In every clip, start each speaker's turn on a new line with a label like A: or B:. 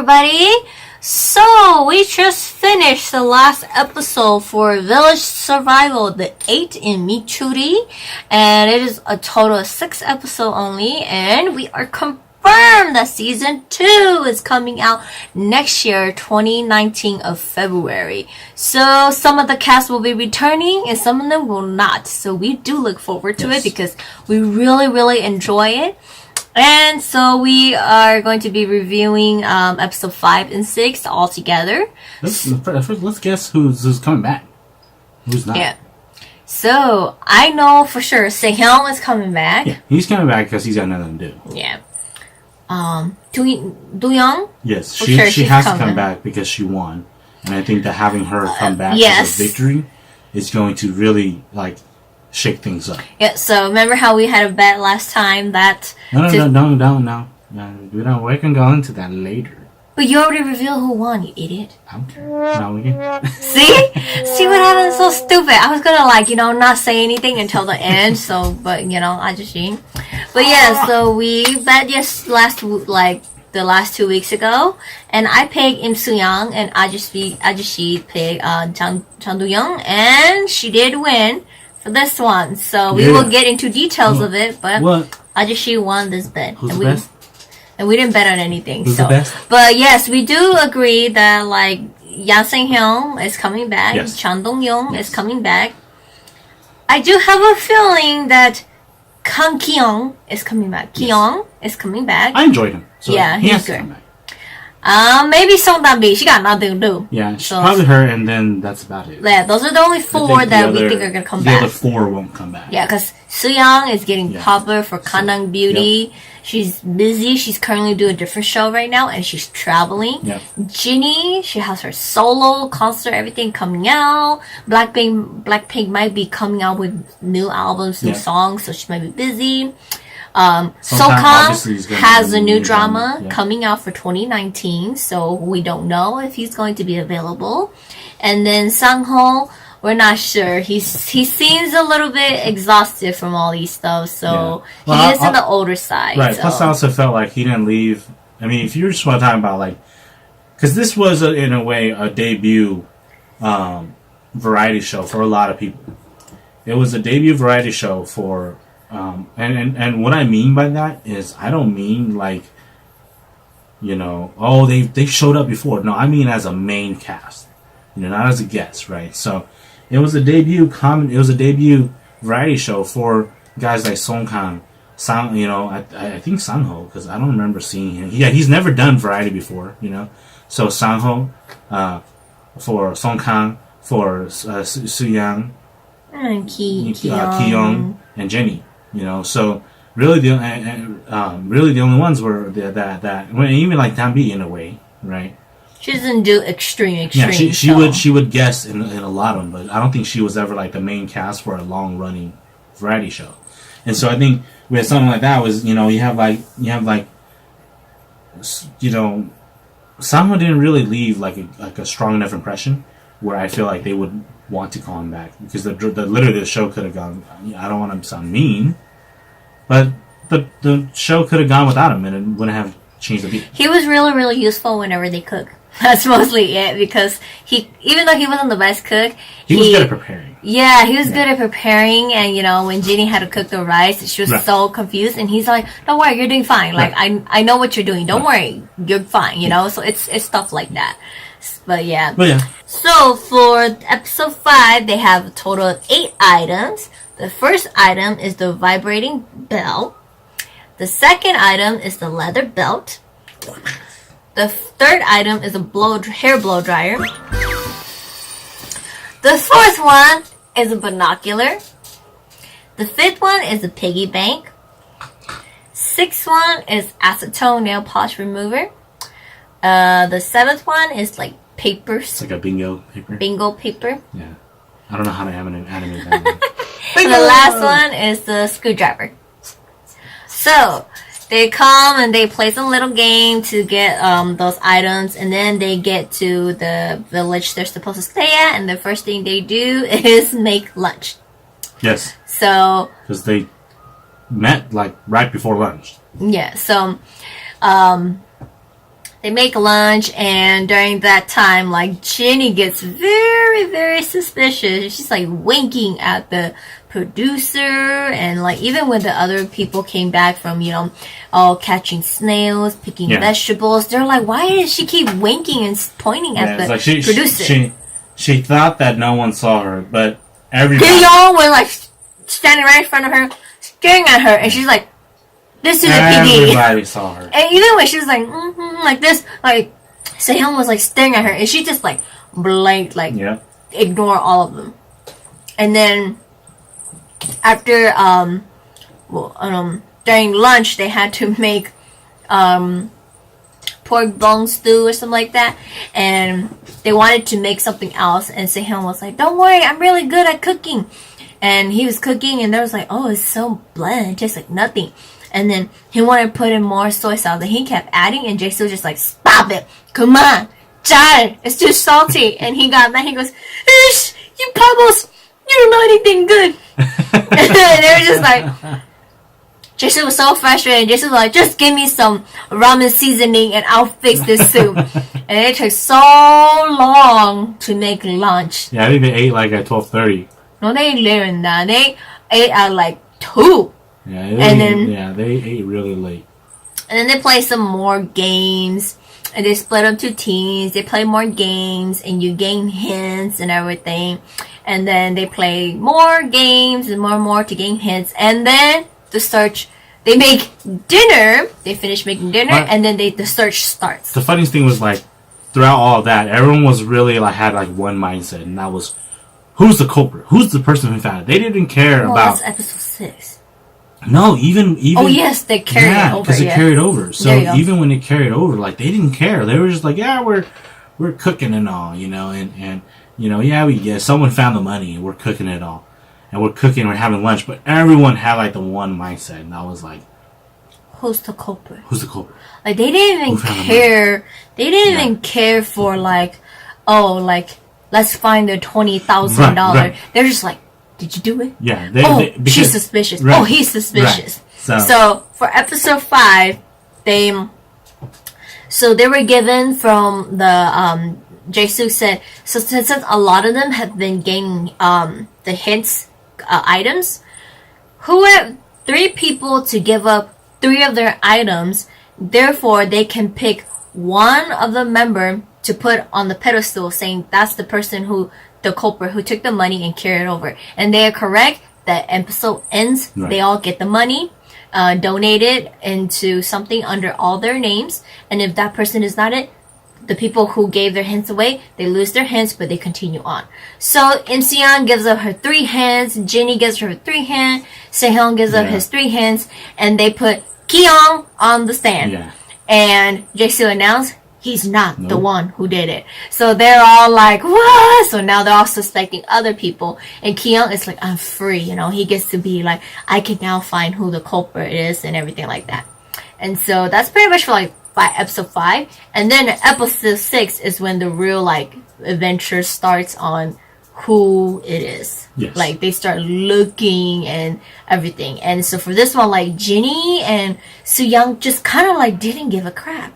A: everybody. So, we just finished the last episode for Village Survival, the 8 in Michuri. And it is a total of 6 episodes only. And we are confirmed that season 2 is coming out next year, 2019 of February. So, some of the cast will be returning and some of them will not. So, we do look forward to it because we really enjoy it. And so we are going to be reviewing episode 5 and 6 all together.
B: Let's guess who's coming back. Who's not?
A: Yeah. So I know for sure Sehyeon is coming back.
B: Yeah, he's coming back because he's got nothing to do.
A: Yeah. Do-young?
B: Yes,
A: For
B: she
A: sure
B: has
A: she's
B: to
A: coming.
B: come back because she won, and I think that having her come back
A: yes.
B: as a victory is going to really shake things up.
A: Yeah. So remember how we had a bet last time that?
B: No. We can go into that later.
A: But you already revealed who won, you idiot.
B: I don't care. No, we can.
A: See what happened? So stupid. I was gonna not say anything until the end. So, but I just didn't. But yeah, so we bet the last 2 weeks ago, and I picked Im Soo-young, and Ajishi picked Chang Do-young, and she did win for this one. So we will get into details of it, but Ajishi won this bet.
B: Who's the best?
A: And we didn't bet on anything.
B: Who's the best?
A: But yes, we do agree that Yang Sang-hyun is coming back.
B: Yes.
A: Chang Dong-young is coming back. I do have a feeling that Kang Ki-young is coming back. Ki-young is coming back.
B: I enjoyed him. So
A: Yeah,
B: he
A: he's
B: has to
A: good.
B: come back.
A: Maybe Song Dan-bi. She got nothing to do.
B: Yeah,
A: So-
B: probably her, and then that's about it.
A: Yeah, those are the only 4 that we think are gonna come
B: the
A: back.
B: other 4 won't come back.
A: Yeah, because Soo-young is getting popular for Kanang Beauty.
B: Yep.
A: She's busy. She's currently doing a different show right now, and she's traveling.
B: Yep.
A: Jinny, she has her solo concert, everything coming out. Blackpink might be coming out with new albums, new songs, so she might be busy.
B: obviously he's
A: Sokang
B: gonna
A: has
B: do
A: a new
B: drama,
A: drama coming out for 2019, so we don't know if he's going to be available. And then Sang-ho, we're not sure. He seems a little bit exhausted from all these stuff, so he is on the older side.
B: Right.
A: So.
B: Plus, I also felt like he didn't leave. I mean, if you just want to talk about because this was in a way a debut variety show for a lot of people. It was a debut variety show for, and what I mean by that is I don't mean they showed up before. No, I mean as a main cast, not as a guest, right? So. It was a debut variety show for guys like Song Kang, I think Sang-ho, because I don't remember seeing him. Yeah, he's never done variety before, So Sang-ho, for Song Kang, for Soo-young,
A: And
B: Ki-young, and Jenny, So really the only ones were even like Dan-bi in a way, right?
A: She doesn't do extreme.
B: Yeah, she
A: so.
B: would guest in a lot of them, but I don't think she was ever the main cast for a long running variety show. And so I think with something like that was you have Sang-ho didn't really leave a strong enough impression where I feel like they would want to call him back because literally the show could have gone. I don't want to sound mean, but the show could have gone without him and it wouldn't have changed the beat.
A: He was really useful whenever they cook. That's mostly it because even though he wasn't the best cook,
B: he was good at preparing.
A: Yeah, he was good at preparing, and when Jinny had to cook the rice, she was so confused, and he's like, "Don't worry, you're doing fine. I know what you're doing. Don't worry, you're fine." So it's stuff like that. But yeah. So for episode 5, they have a total of 8 items. The first item is the vibrating bell. The second item is the leather belt. The third item is a hair blow dryer. The fourth one is a binocular. The fifth one is a piggy bank. Sixth one is acetone nail polish remover. The seventh one is papers.
B: It's like a bingo paper.
A: Bingo paper.
B: Yeah. I don't know how to animate that one.
A: And the last one is the screwdriver. So they come and they play some little game to get those items, and then they get to the village they're supposed to stay at, and the first thing they do is make lunch.
B: Yes.
A: So
B: because they met right before lunch.
A: Yeah. So they make lunch, and during that time, like, Jenny gets very, very suspicious. She's like winking at the producer, and like even when the other people came back from, catching snails, picking vegetables, they're like, why does she keep winking and pointing at the producer?
B: She thought that no one saw her, but everybody.
A: Young was like standing right in front of her, staring at her, and she's like, this is the PD.
B: Everybody saw her.
A: And even when she was like, like this, like, Sehyeon was like staring at her, and she just like blanked, like, ignore all of them. And then after, during lunch, they had to make pork bone stew or something like that, and they wanted to make something else, and Sehyeon was like, don't worry, I'm really good at cooking. And he was cooking, and they was like, oh, it's so bland, it tastes like nothing. And then he wanted to put in more soy sauce, and he kept adding, and Jisoo was just like, stop it, come on, John, it's too salty. And he got mad, he goes, Ish, you pebbles, you don't know anything good. And they were just like, Jisoo was so frustrated. Jisoo was like, just give me some ramen seasoning and I'll fix this soup. And it took so long to make lunch.
B: Yeah, I think they ate like at 12:30.
A: No, they ate later than that. They ate at like 2.
B: Yeah, they ate really late.
A: And then they played some more games. And they split up to teams. They play more games, and you gain hints and everything. And then they play more games and more to gain hints. And then the search, they make dinner. They finish making dinner, and then the search starts.
B: The funniest thing was, like, throughout all of that, everyone was really like had like one mindset, and that was, who's the culprit? Who's the person who found it? They didn't care about.
A: That's episode 6.
B: No, even.
A: Oh yes, they carried it over.
B: Because it carried over. So even when it carried over, like, they didn't care. They were just like, yeah, we're cooking and all, and someone found the money and we're cooking it all, and we're cooking, we're having lunch, but everyone had like the one mindset, and I was like,
A: who's the culprit?
B: Who's the culprit?
A: Like, they didn't even care. They didn't even care for like, oh, like, let's find the $20,000. Right. They're just like, did you do it?
B: Yeah.
A: Because, she's suspicious. Right. Oh, he's suspicious. Right. So for episode 5, they were given from the Jisoo said, so since a lot of them have been getting the hints items, who have 3 people to give up 3 of their items, therefore they can pick one of the member to put on the pedestal, saying that's the person the culprit who took the money and carried it over. And they are correct. The episode ends. Right. They all get the money, donated into something under all their names. And if that person is not it, the people who gave their hints away, they lose their hints, but they continue on. So Imseon gives up her 3 hints. Jinny gives her 3 hints. Sehyeon gives up his 3 hints. And they put Kiyoung on the stand. Yeah. And Jisoo announced, he's not the one who did it. So they're all like, what? So now they're all suspecting other people. And Kiyoung is like, I'm free. He gets to be like, I can now find who the culprit is and everything like that. And so that's pretty much for like episode 5. And then episode 6 is when the real like adventure starts on who it is. Yes. Like, they start looking and everything. And so for this one, like, Jinny and Sooyoung just kind of like didn't give a crap.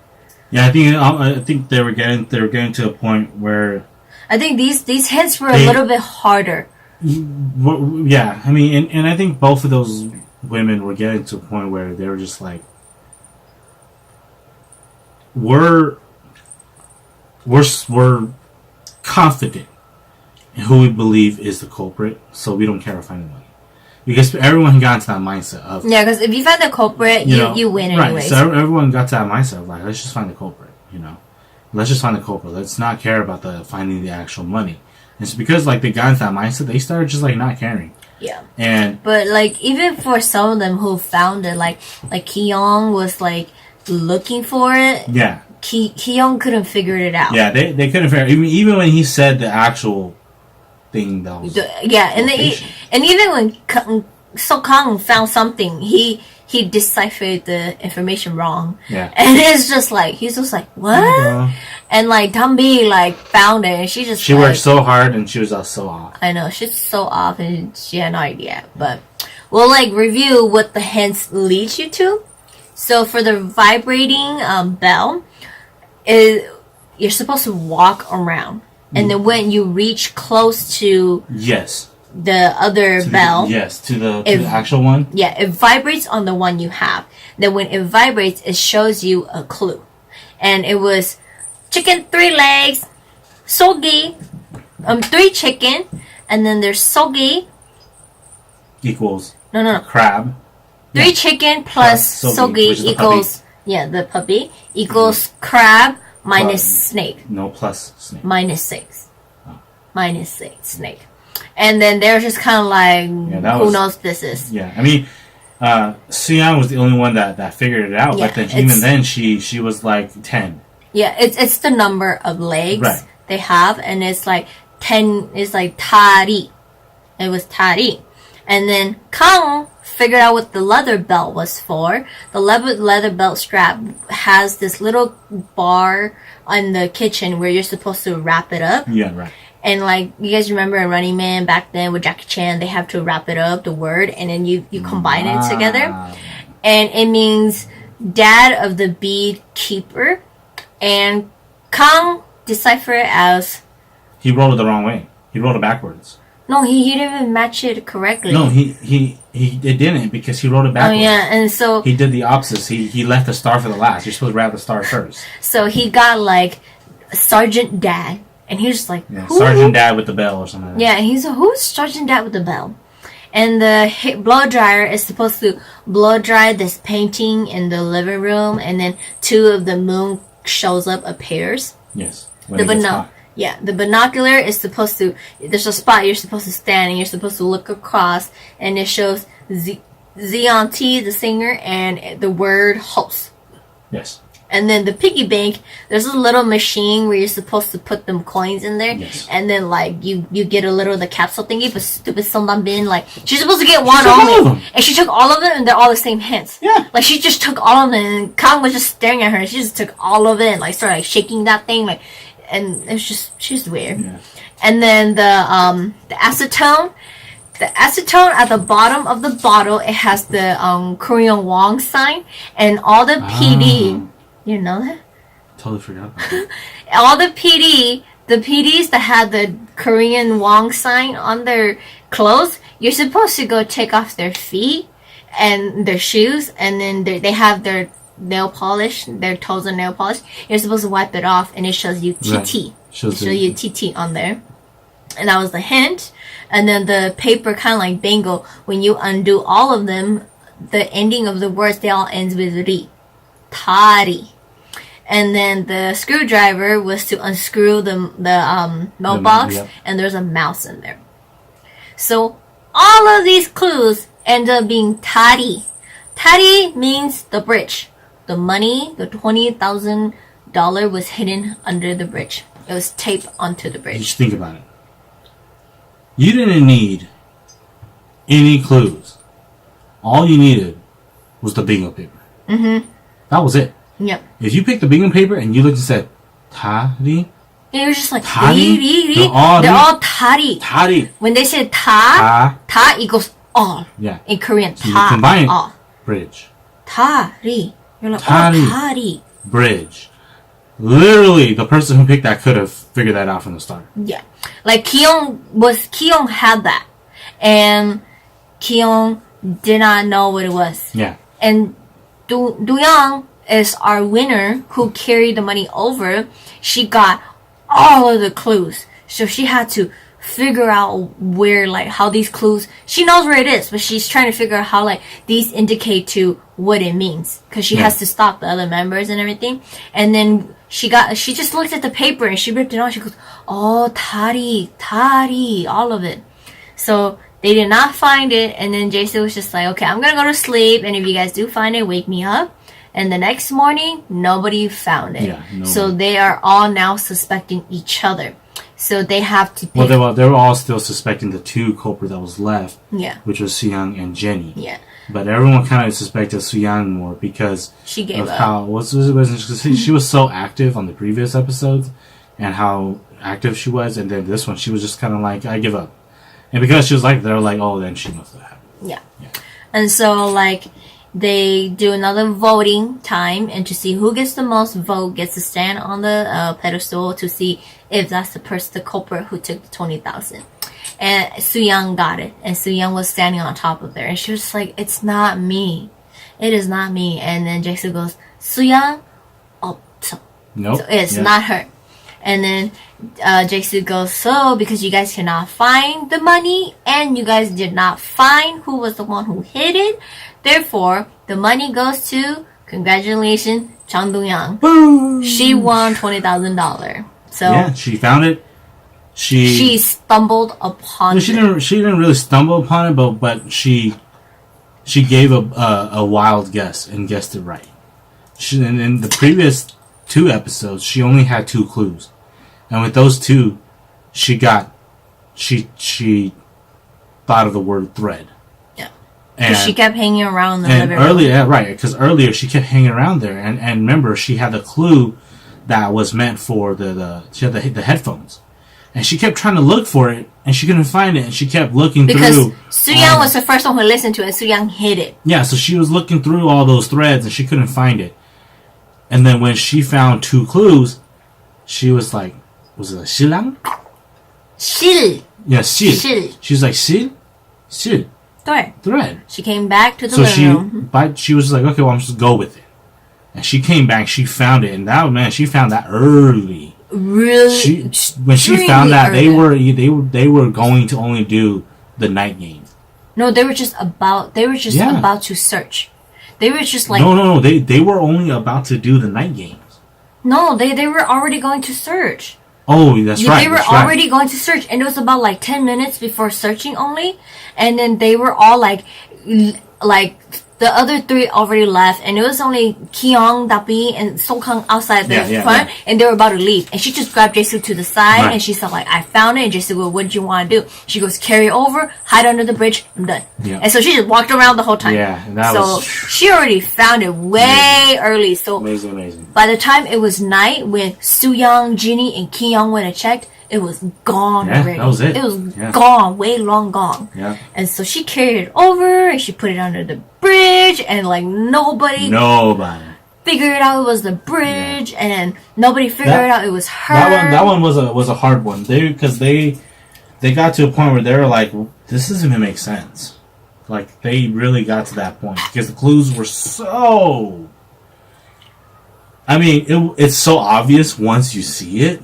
B: Yeah, I think they were getting to a point where
A: I think these hints were a little bit harder.
B: Yeah, I mean, and I think both of those women were getting to a point where they were just like, we're confident in who we believe is the culprit, so we don't care to find the money. Because everyone got into that mindset of... Yeah,
A: because if you find the culprit, you win anyways.
B: Right, so everyone got to that mindset of like, let's just find the culprit, Let's just find the culprit. Let's not care about finding the actual money. And it's because, like, they got into that mindset, they started just, like, not caring.
A: Yeah.
B: And...
A: But, like, even for some of them who found it, like Kiyoung was, like, looking for it.
B: Yeah.
A: Kiyoung couldn't figure it out.
B: Yeah, they couldn't figure it out. Even when he said the actual... thing that was
A: and even when Sokang found something, he deciphered the information wrong.
B: Yeah.
A: And he's just like what? And like Dambi like found it, and she
B: worked so hard and she was so off.
A: I know, she's so off and she had no idea. But we'll like review what the hints lead you to. So for the vibrating bell, you're supposed to walk around, and then when you reach close to
B: Yes.
A: the other
B: To
A: bell,
B: the actual one.
A: yeah, it vibrates on the one you have. Then when it vibrates, it shows you a clue, and it was chicken 3 legs, sogi, 3 chicken, and then there's sogi.
B: Equals
A: No.
B: crab.
A: 3 chicken plus
B: Plus sogi,
A: sogi
B: which is the
A: equals the puppy equals crab minus snake.
B: No, plus snake.
A: Minus 6. Minus 6 snake. And then they're just kind of like, who knows this is?
B: Yeah, I mean, Suyang was the only one that figured it out.
A: Yeah,
B: but then even then, she was like 10.
A: Yeah, it's the number of legs
B: Right.
A: they have, and it's like 10 is like tari. It was tari. And then Kang figured out what the leather belt was for. The leather belt strap has this little bar on the kitchen where you're supposed to wrap it up.
B: Yeah, right.
A: And like you guys remember in Running Man back then with Jackie Chan, they have to wrap it up, the word, and then you combine it together. And it means dad of the bead keeper. And Kang deciphered it as
B: He wrote it the wrong way. He wrote it backwards.
A: no, he didn't even match it correctly.
B: No, he it didn't because he wrote it
A: Oh
B: backwards.
A: yeah, and so
B: He did the opposite. He left the star for the last. You're supposed to wrap the star first.
A: he got like Sergeant Dad, and he was just like,
B: Yeah,
A: who?
B: Sergeant Dad with the bell or something like that.
A: Yeah, and he's like, who's Sergeant Dad with the bell? And the blow dryer is supposed to blow dry this painting in the living room, and then 2 of the moon shows up appears.
B: Yes. When it gets hot.
A: The binocular is supposed to. There's a spot you're supposed to stand, and you're supposed to look across, and it shows Zion T, the singer, and the word host.
B: Yes.
A: And then the piggy bank, there's a little machine where you're supposed to put them coins in there,
B: Yes.
A: and then like you get a little of the capsule thingy. But stupid Sondan Bin, like she's supposed to get one
B: took all of
A: only,
B: them.
A: and she took all of them, and they're all the same hints.
B: Yeah.
A: Like she just took all of them, and Kang was just staring at her, and she just took all of it, and like started like shaking that thing, like, and it was just she's weird.
B: Yeah.
A: And then the acetone. The acetone at the bottom of the bottle, it has the Korean Wong sign, and all the PD. You know that?
B: Totally forgot about that.
A: All the PDs that had the Korean Wong sign on their clothes, you're supposed to go take off their feet and their shoes, and then they have their nail polish, their toes and nail polish. You're supposed to wipe it off, and it shows you TT.
B: Right.
A: Shows you TT on there. And that was the hint. And then the paper, kind of like bingo, when you undo all of them, the ending of the words, they all ends with ri. Tari. And then the screwdriver was to unscrew the mailbox,
B: yep.
A: and there's a mouse in there. So all of these clues end up being tari. Tari means the bridge. The money, the $20,000 was hidden under the bridge. It was taped onto the bridge.
B: Just think about it. You didn't need any clues. All you needed was the bingo paper. Mm-hmm. That was it.
A: Yep.
B: If you picked the bingo paper and you looked and said, Tari,
A: And it was just like,
B: Tari?
A: ri.
B: They're all
A: They're
B: ri.
A: all tari.
B: Tari,
A: When they say
B: Ta,
A: ta equals all.
B: yeah,
A: In Korean,
B: So you
A: ta,
B: combine
A: all.
B: bridge,
A: Tari. You're like,
B: Tari.
A: oh, tari.
B: bridge. Literally, the person who picked that could have figured that out from the start.
A: Yeah. Like Kyung had that. And Kyung did not know what it was.
B: Yeah.
A: And Duyang is our winner who carried the money over. She got all of the clues. So she had to figure out where, like, how these clues, she knows where it is, but she's trying to figure out how, like, these indicate to what it means. Because she has to stop the other members and everything. And then she just looked at the paper and she ripped it off. She goes, oh, tari, all of it. So they did not find it. And then Jason was just like, okay, I'm going to go to sleep. And if you guys do find it, wake me up. And the next morning, nobody found it.
B: Yeah, nobody.
A: So they are all now suspecting each other. So they have to pick.
B: Well, they were all still suspecting the 2 culprits that was left,
A: Yeah.
B: which was Suyang and Jenny.
A: Yeah.
B: But everyone kind of suspected Suyang more because
A: She gave
B: of
A: up.
B: how she was so active on the previous episodes and how active she was, and then this one she was just kind of like, I give up. And because she was like, they were like, oh, then she must have happened.
A: Yeah. And so, like, they do another voting time, and to see who gets the most vote gets to stand on the pedestal to see if that's the culprit who took the 20,000. And Soo-young got it, and Soo-young was standing on top of there, and she was like, "It's not me, it is not me." And then Jae-soo goes, "Soo-young, oh, so
B: Nope.
A: it's not her." And then Jae-soo goes, "So because you guys cannot find the money and you guys did not find who was the one who hid it, therefore the money goes to, congratulations, Chang Dong-young.
B: Boom.
A: She won $20,000." So
B: Yeah, she found it.
A: she stumbled upon
B: She
A: it.
B: didn't really stumble upon it, but she gave a wild guess and guessed it right. In the previous 2 episodes, she only had 2 clues, and with those 2, she thought of the word thread.
A: Yeah.
B: And
A: Because she kept hanging around the
B: and
A: living room.
B: earlier she kept hanging around there, and remember, she had the clue that was meant for she had the headphones, and she kept trying to look for it, and she couldn't find it, and she kept looking
A: Because
B: through.
A: Soo-young was the first one who listened to it, and Soo-young hid it.
B: Yeah, so she was looking through all those threads, and she couldn't find it. And then when she found 2 clues, she was like, was it a shilang?
A: Shil.
B: Yeah, shil.
A: Shil.
B: She was like, shil? Shil. Thread.
A: She came back to the
B: So
A: living room.
B: she was like, okay, well, I'm just go with it. And she came back, she found it, and she found that early.
A: Really?
B: When she found that,
A: early.
B: they were going to only do the night game.
A: No, they were just about
B: Yeah.
A: about to search. They were just like
B: No. They were only about to do the night games.
A: no, they were already going to search.
B: Oh, that's
A: Yeah,
B: right.
A: they were
B: that's right.
A: already going to search, and it was about like 10 minutes before searching only, and then they were all like the other 3 already left, and it was only Kyung, Dapi, and Song-kang outside the front, and they were about to leave. And she just grabbed Jae-soo to the side,
B: Right.
A: and she said like, "I found it." And Jae-soo goes, "What did you want to do?" She goes, "Carry over, hide under the bridge, I'm done."
B: Yeah.
A: And so she just walked around the whole time.
B: Yeah, and that
A: so
B: was-
A: she already found it way early. So
B: Amazing.
A: by the time it was night, when Soo-young, Jinny, and Ki-young went and checked, it was gone
B: Yeah,
A: already.
B: that was it.
A: It was
B: Yeah.
A: gone, way long gone.
B: Yeah.
A: And so she carried it over, and she put it under the bridge, and like nobody
B: Nobody.
A: figured out it was the bridge, and nobody figured out it was her.
B: That one was a hard one. Because they got to a point where they were like, this doesn't even make sense. Like, they really got to that point because the clues were so. I mean, it's so obvious once you see it,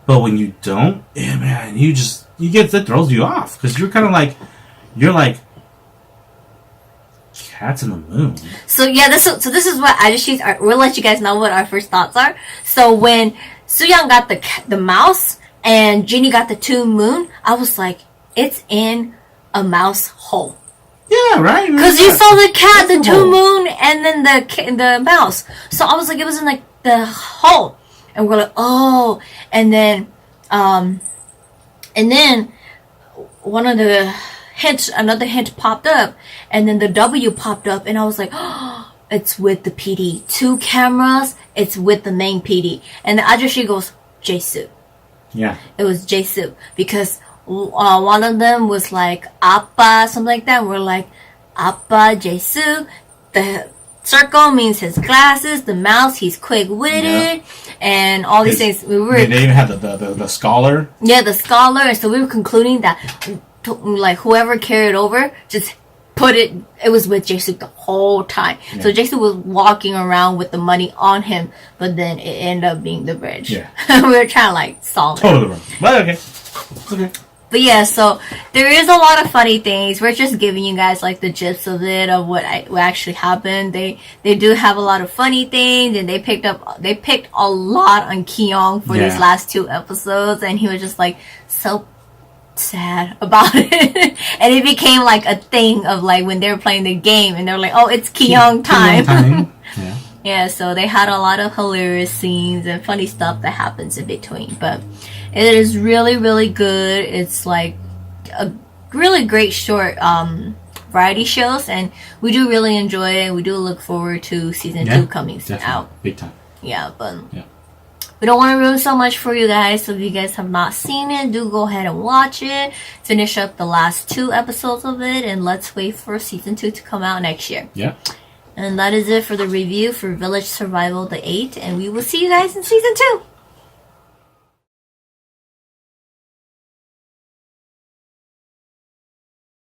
B: but when you don't, yeah, man, that throws you off because you're kind of like, cats in the moon.
A: So yeah, this is what we'll let you guys know what our first thoughts are. So when Soo-young got the mouse and Jinny got the 2 moon, I was like, it's in a mouse hole.
B: Yeah, right.
A: Because you saw the cat, the
B: That's
A: 2
B: the hole.
A: moon, and then the mouse. So I was like, it was in like the hole, and we're like, oh, and then one of the another hint popped up, and then the W popped up, and I was like, oh, it's with the PD. 2 cameras, it's with the main PD. And the Ajushi goes, Jae-soo.
B: Yeah.
A: It was Jae-soo, because one of them was like Appa, something like that. We're like, Appa Jae-soo. The circle means his glasses. The mouse, he's quick-witted, and all these things. We were
B: They even had the scholar.
A: yeah, the scholar, and so we were concluding that like whoever carried over just put it. It was with Jae-soo the whole time.
B: Yeah.
A: So Jae-soo was walking around with the money on him, but then it ended up being the bridge.
B: Yeah.
A: We were trying to like solve it.
B: Totally wrong. But okay. Okay.
A: But yeah, so there is a lot of funny things. We're just giving you guys like the gist of it, of what actually happened. They do have a lot of funny things, and they picked a lot on Ki-young for these last 2 episodes, and he was just like so sad about it. And it became like a thing of like when they were playing the game, and they were like, oh, it's Ki-young time.
B: Yeah.
A: Yeah, so they had a lot of hilarious scenes and funny stuff that happens in between. But it is really, really good. It's like a really great short variety shows, and we do really enjoy it. We do look forward to season 2 coming out.
B: Big time.
A: Yeah, but
B: Yeah.
A: we don't want to ruin so much for you guys. So if you guys have not seen it, do go ahead and watch it. Finish up the last 2 episodes of it, and let's wait for season 2 to come out next year.
B: Yeah.
A: And that is it for the review for Village Survival the 8. And we will see you guys in season 2.